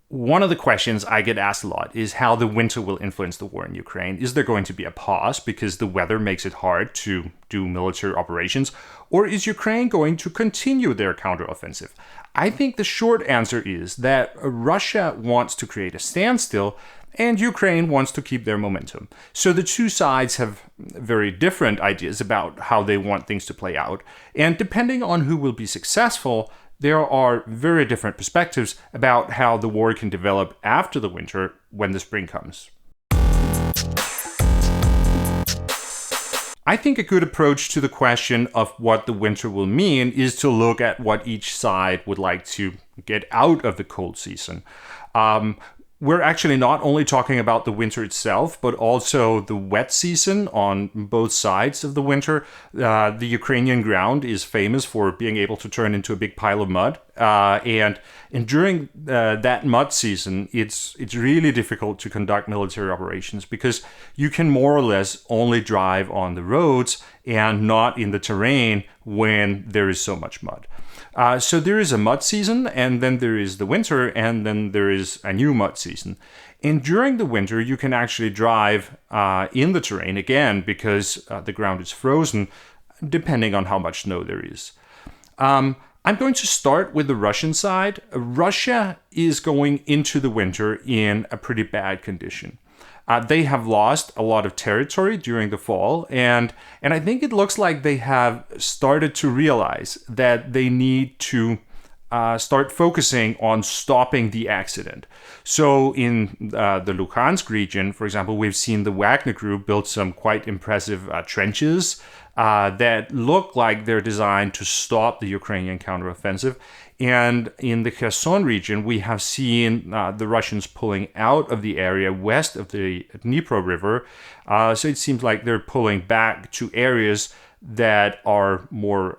one of the questions I get asked a lot is how the winter will influence the war in Ukraine. Is there going to be a pause because the weather makes it hard to do military operations? Or is Ukraine going to continue their counteroffensive? I think the short answer is that Russia wants to create a standstill and Ukraine wants to keep their momentum. So the two sides have very different ideas about how they want things to play out. And depending on who will be successful, there are very different perspectives about how the war can develop after the winter when the spring comes. I think a good approach to the question of what the winter will mean is to look at what each side would like to get out of the cold season. We're actually not only talking about the winter itself, but also the wet season on both sides of the winter. The Ukrainian ground is famous for being able to turn into a big pile of mud. And during that mud season, it's really difficult to conduct military operations because you can more or less only drive on the roads and not in the terrain when there is so much mud. So there is a mud season, and then there is the winter, and then there is a new mud season. And during the winter, you can actually drive in the terrain again because the ground is frozen, depending on how much snow there is. I'm going to start with the Russian side. Russia is going into the winter in a pretty bad condition. They have lost a lot of territory during the fall, and I think it looks like they have started to realize that they need to start focusing on stopping the accident. So in the Luhansk region, for example, we've seen the Wagner Group build some quite impressive trenches that look like they're designed to stop the Ukrainian counteroffensive. And in the Kherson region, we have seen the Russians pulling out of the area west of the Dnipro River. So it seems like they're pulling back to areas that are more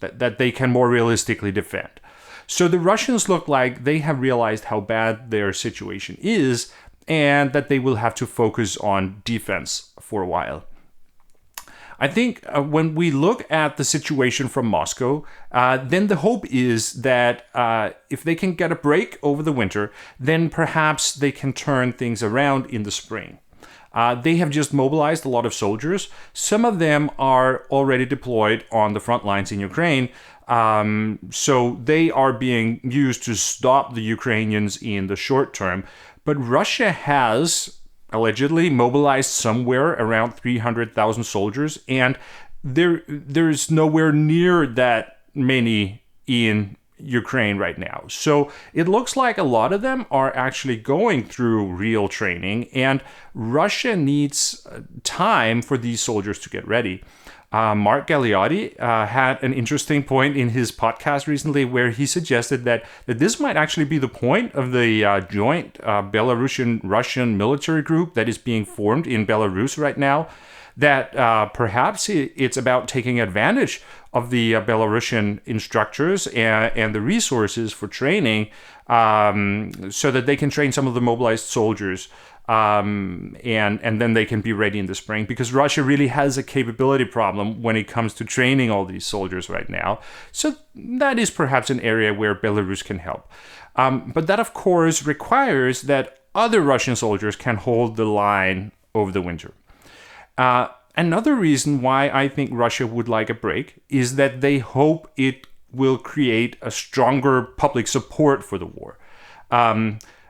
that they can more realistically defend. So the Russians look like they have realized how bad their situation is and that they will have to focus on defense for a while. I think when we look at the situation from Moscow, then the hope is that if they can get a break over the winter, then perhaps they can turn things around in the spring. They have just mobilized a lot of soldiers. Some of them are already deployed on the front lines in Ukraine. So they are being used to stop the Ukrainians in the short term. But Russia has allegedly mobilized somewhere around 300,000 soldiers, and there's nowhere near that many in Ukraine right now. So it looks like a lot of them are actually going through real training, and Russia needs time for these soldiers to get ready. Mark Galeotti had an interesting point in his podcast recently where he suggested that this might actually be the point of the joint Belarusian-Russian military group that is being formed in Belarus right now, that perhaps it's about taking advantage of the Belarusian instructors and the resources for training so that they can train some of the mobilized soldiers. And then they can be ready in the spring, because Russia really has a capability problem when it comes to training all these soldiers right now. So that is perhaps an area where Belarus can help. But that, of course, requires that other Russian soldiers can hold the line over the winter. Another reason why I think Russia would like a break is that they hope it will create a stronger public support for the war.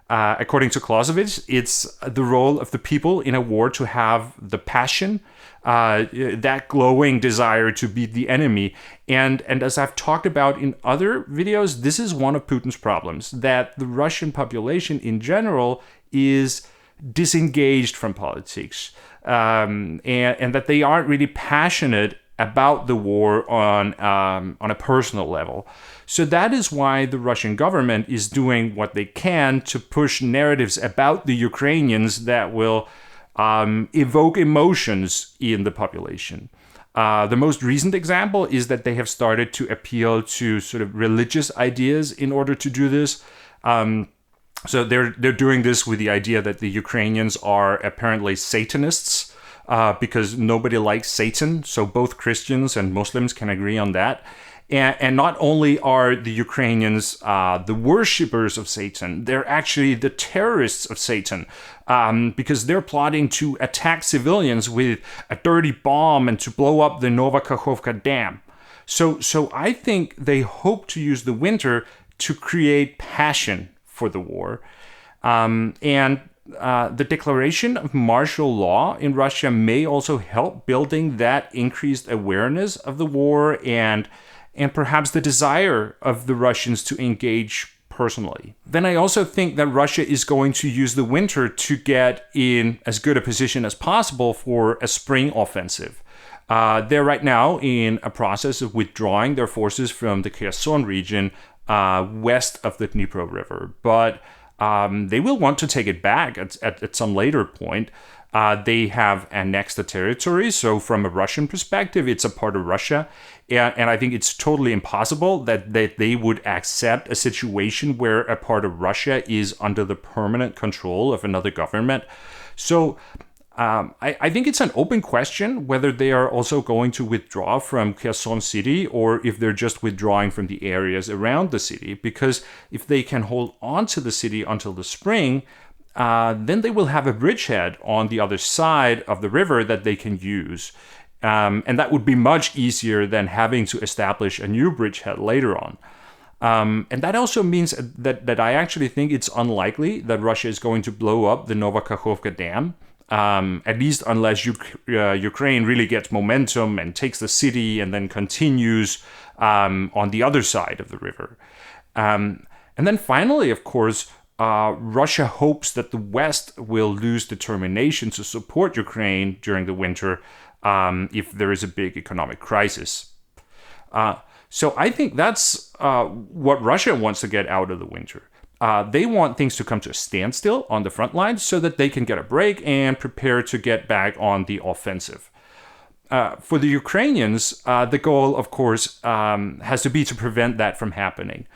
According to Clausewitz, it's the role of the people in a war to have the passion, that glowing desire to beat the enemy. And as I've talked about in other videos, this is one of Putin's problems, that the Russian population in general is disengaged from politics, and that they aren't really passionate about the war on a personal level. So that is why the Russian government is doing what they can to push narratives about the Ukrainians that will evoke emotions in the population. The most recent example is that they have started to appeal to sort of religious ideas in order to do this. So they're doing this with the idea that the Ukrainians are apparently Satanists, because nobody likes Satan. So both Christians and Muslims can agree on that. And not only are the Ukrainians the worshippers of Satan, they're actually the terrorists of Satan, because they're plotting to attack civilians with a dirty bomb and to blow up the Nova Kakhovka Dam. So I think they hope to use the winter to create passion for the war. The declaration of martial law in Russia may also help building that increased awareness of the war and perhaps the desire of the Russians to engage personally. Then I also think that Russia is going to use the winter to get in as good a position as possible for a spring offensive. They're right now in a process of withdrawing their forces from the Kherson region west of the Dnipro River, but they will want to take it back at some later point. They have annexed the territory, so from a Russian perspective, it's a part of Russia. And I think it's totally impossible that they would accept a situation where a part of Russia is under the permanent control of another government. So I think it's an open question whether they are also going to withdraw from Kherson city or if they're just withdrawing from the areas around the city. Because if they can hold on to the city until the spring, then they will have a bridgehead on the other side of the river that they can use. And that would be much easier than having to establish a new bridgehead later on. And that also means that I actually think it's unlikely that Russia is going to blow up the Nova Kakhovka Dam. At least unless Ukraine really gets momentum and takes the city and then continues on the other side of the river. And then finally, of course, Russia hopes that the West will lose determination to support Ukraine during the winter if there is a big economic crisis. So I think that's what Russia wants to get out of the winter. They want things to come to a standstill on the front lines so that they can get a break and prepare to get back on the offensive. For the Ukrainians, the goal, of course, has to be to prevent that from happening.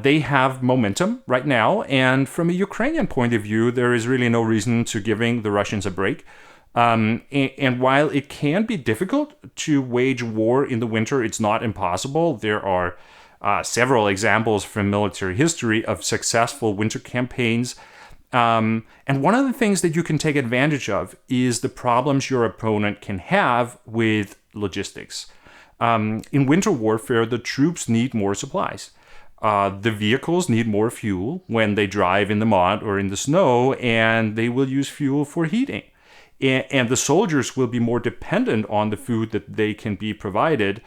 They have momentum right now, and from a Ukrainian point of view, there is really no reason to giving the Russians a break. And while it can be difficult to wage war in the winter, it's not impossible. There are several examples from military history of successful winter campaigns. And one of the things that you can take advantage of is the problems your opponent can have with logistics. In winter warfare, the troops need more supplies. The vehicles need more fuel when they drive in the mud or in the snow, and they will use fuel for heating. And the soldiers will be more dependent on the food that they can be provided.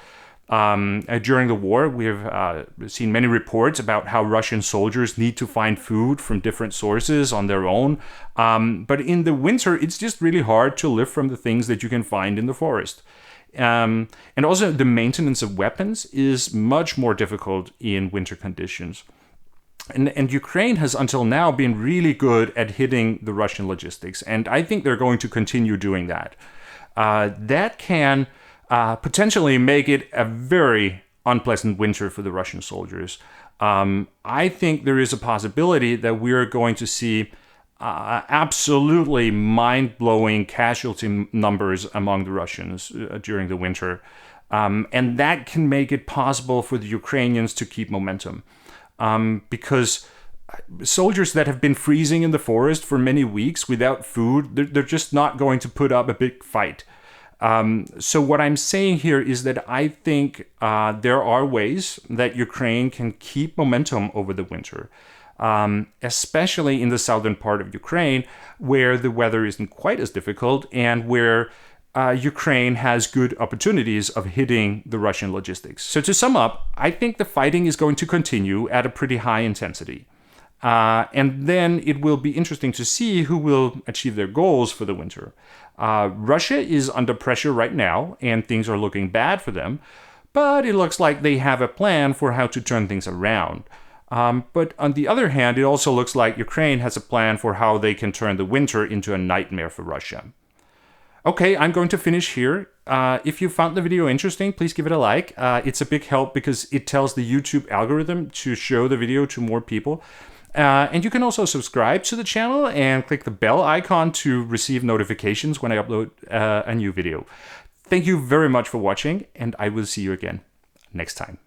During the war, we have seen many reports about how Russian soldiers need to find food from different sources on their own. But in the winter, it's just really hard to live from the things that you can find in the forest. And also the maintenance of weapons is much more difficult in winter conditions. And Ukraine has until now been really good at hitting the Russian logistics. And I think they're going to continue doing that. That can potentially make it a very unpleasant winter for the Russian soldiers. I think there is a possibility that we're going to see absolutely mind-blowing casualty numbers among the Russians during the winter. And that can make it possible for the Ukrainians to keep momentum. Because soldiers that have been freezing in the forest for many weeks without food, they're just not going to put up a big fight. So what I'm saying here is that I think there are ways that Ukraine can keep momentum over the winter, especially in the southern part of Ukraine, where the weather isn't quite as difficult and where Ukraine has good opportunities of hitting the Russian logistics. So to sum up, I think the fighting is going to continue at a pretty high intensity. And then it will be interesting to see who will achieve their goals for the winter. Russia is under pressure right now, and things are looking bad for them, but it looks like they have a plan for how to turn things around. But on the other hand, it also looks like Ukraine has a plan for how they can turn the winter into a nightmare for Russia. Okay, I'm going to finish here. If you found the video interesting, please give it a like. It's a big help because it tells the YouTube algorithm to show the video to more people. And you can also subscribe to the channel and click the bell icon to receive notifications when I upload a new video. Thank you very much for watching, and I will see you again next time.